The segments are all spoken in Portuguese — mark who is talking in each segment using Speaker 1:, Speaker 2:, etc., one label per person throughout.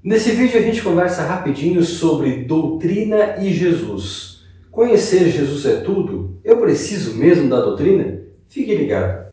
Speaker 1: Nesse vídeo a gente conversa rapidinho sobre doutrina e Jesus. Conhecer Jesus é tudo? Eu preciso mesmo da doutrina? Fique ligado.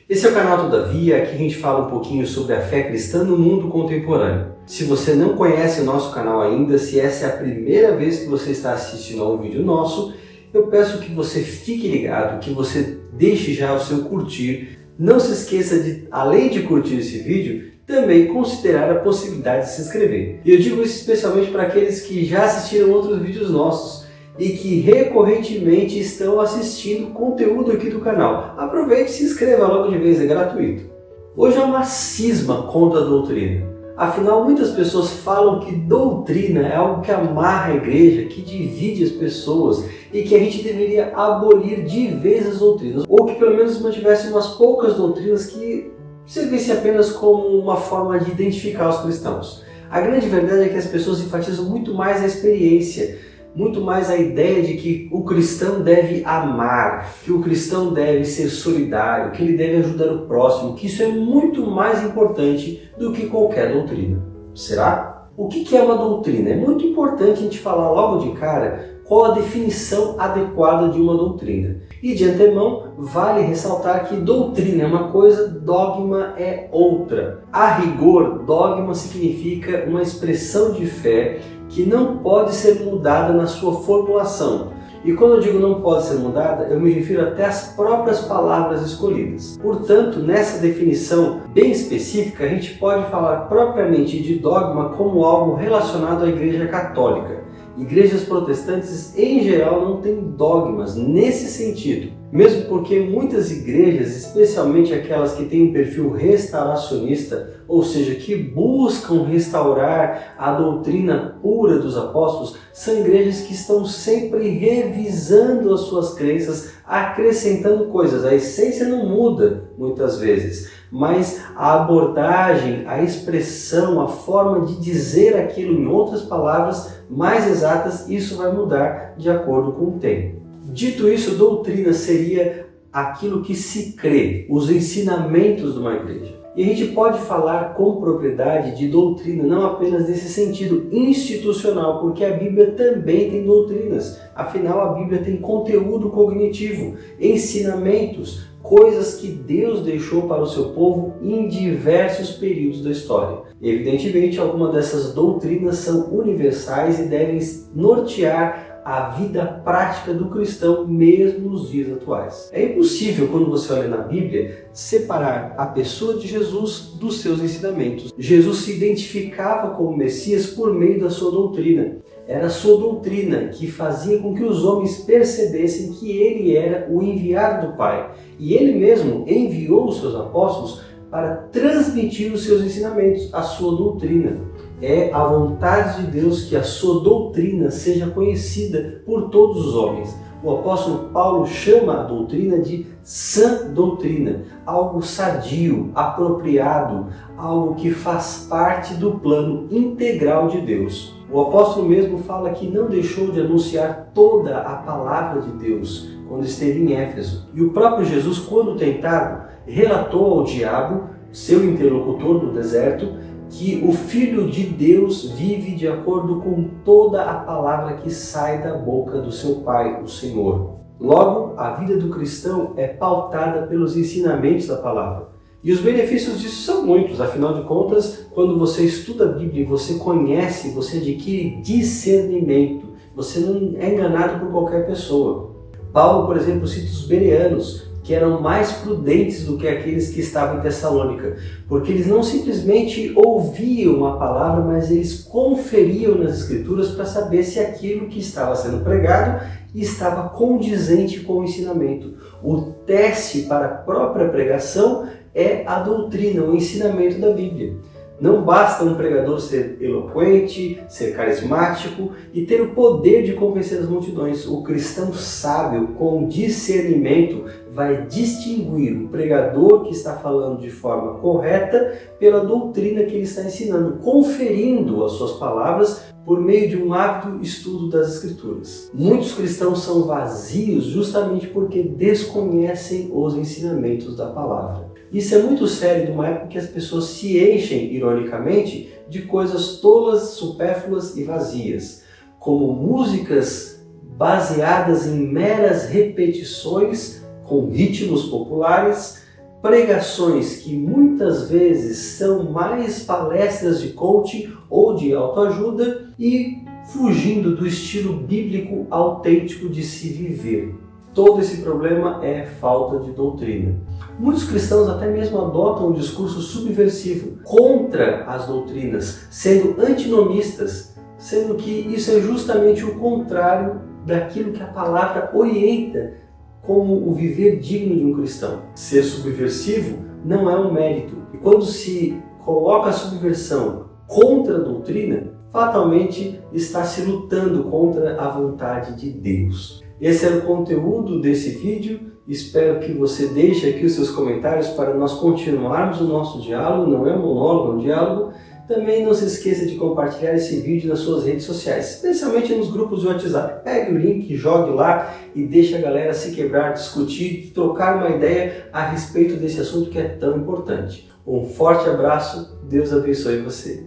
Speaker 1: Esse é o canal Todavia, aqui a gente fala um pouquinho sobre a fé cristã no mundo contemporâneo. Se você não conhece o nosso canal ainda, se essa é a primeira vez que você está assistindo a um vídeo nosso, eu peço que você fique ligado, que você deixe já o seu curtir. Não se esqueça de, além de curtir esse vídeo, também considerar a possibilidade de se inscrever. E eu digo isso especialmente para aqueles que já assistiram outros vídeos nossos e que recorrentemente estão assistindo conteúdo aqui do canal. Aproveite e se inscreva logo de vez, é gratuito. Hoje é uma cisma contra a doutrina. Afinal, muitas pessoas falam que doutrina é algo que amarra a igreja, que divide as pessoas e que a gente deveria abolir de vez as doutrinas, ou que pelo menos mantivesse umas poucas doutrinas que servissem apenas como uma forma de identificar os cristãos. A grande verdade é que as pessoas enfatizam muito mais a experiência, muito mais a ideia de que o cristão deve amar, que o cristão deve ser solidário, que ele deve ajudar o próximo, que isso é muito mais importante do que qualquer doutrina. Será? O que é uma doutrina? É muito importante a gente falar logo de cara qual a definição adequada de uma doutrina. E de antemão, vale ressaltar que doutrina é uma coisa, dogma é outra. A rigor, dogma significa uma expressão de fé que não pode ser mudada na sua formulação. E quando eu digo não pode ser mudada, eu me refiro até às próprias palavras escolhidas. Portanto, nessa definição bem específica, a gente pode falar propriamente de dogma como algo relacionado à Igreja Católica. Igrejas protestantes, em geral, não têm dogmas nesse sentido. Mesmo porque muitas igrejas, especialmente aquelas que têm um perfil restauracionista, ou seja, que buscam restaurar a doutrina pura dos apóstolos, são igrejas que estão sempre revisando as suas crenças, acrescentando coisas. A essência não muda muitas vezes, mas a abordagem, a expressão, a forma de dizer aquilo em outras palavras mais exatas, isso vai mudar de acordo com o tempo. Dito isso, doutrina seria aquilo que se crê, os ensinamentos de uma igreja. E a gente pode falar com propriedade de doutrina, não apenas nesse sentido institucional, porque a Bíblia também tem doutrinas. Afinal, a Bíblia tem conteúdo cognitivo, ensinamentos, coisas que Deus deixou para o seu povo em diversos períodos da história. Evidentemente, algumas dessas doutrinas são universais e devem nortear a vida prática do cristão mesmo nos dias atuais. É impossível, quando você olha na Bíblia, separar a pessoa de Jesus dos seus ensinamentos. Jesus se identificava como Messias por meio da sua doutrina. Era a sua doutrina que fazia com que os homens percebessem que ele era o enviado do Pai. E ele mesmo enviou os seus apóstolos para transmitir os seus ensinamentos, a sua doutrina. É a vontade de Deus que a sua doutrina seja conhecida por todos os homens. O apóstolo Paulo chama a doutrina de sã doutrina, algo sadio, apropriado, algo que faz parte do plano integral de Deus. O apóstolo mesmo fala que não deixou de anunciar toda a palavra de Deus quando esteve em Éfeso. E o próprio Jesus, quando tentado, relatou ao diabo, seu interlocutor no deserto, que o Filho de Deus vive de acordo com toda a palavra que sai da boca do seu Pai, o Senhor. Logo, a vida do cristão é pautada pelos ensinamentos da palavra. E os benefícios disso são muitos, afinal de contas, quando você estuda a Bíblia, você conhece, você adquire discernimento, você não é enganado por qualquer pessoa. Paulo, por exemplo, cita os bereanos, que eram mais prudentes do que aqueles que estavam em Tessalônica, porque eles não simplesmente ouviam a palavra, mas eles conferiam nas Escrituras para saber se aquilo que estava sendo pregado estava condizente com o ensinamento. O teste para a própria pregação é a doutrina, o ensinamento da Bíblia. Não basta um pregador ser eloquente, ser carismático e ter o poder de convencer as multidões. O cristão sábio, com discernimento, vai distinguir o pregador que está falando de forma correta pela doutrina que ele está ensinando, conferindo as suas palavras por meio de um ávido estudo das Escrituras. Muitos cristãos são vazios justamente porque desconhecem os ensinamentos da palavra. Isso é muito sério numa época que as pessoas se enchem, ironicamente, de coisas tolas, supérfluas e vazias, como músicas baseadas em meras repetições com ritmos populares, pregações que muitas vezes são mais palestras de coaching ou de autoajuda e fugindo do estilo bíblico autêntico de se viver. Todo esse problema é falta de doutrina. Muitos cristãos até mesmo adotam um discurso subversivo contra as doutrinas, sendo antinomistas, sendo que isso é justamente o contrário daquilo que a palavra orienta como o viver digno de um cristão. Ser subversivo não é um mérito. E quando se coloca a subversão contra a doutrina, fatalmente está se lutando contra a vontade de Deus. Esse era o conteúdo desse vídeo. Espero que você deixe aqui os seus comentários para nós continuarmos o nosso diálogo. Não é um monólogo, é um diálogo. Também não se esqueça de compartilhar esse vídeo nas suas redes sociais, especialmente nos grupos do WhatsApp. Pegue o link, jogue lá e deixe a galera se quebrar, discutir, trocar uma ideia a respeito desse assunto que é tão importante. Um forte abraço, Deus abençoe você.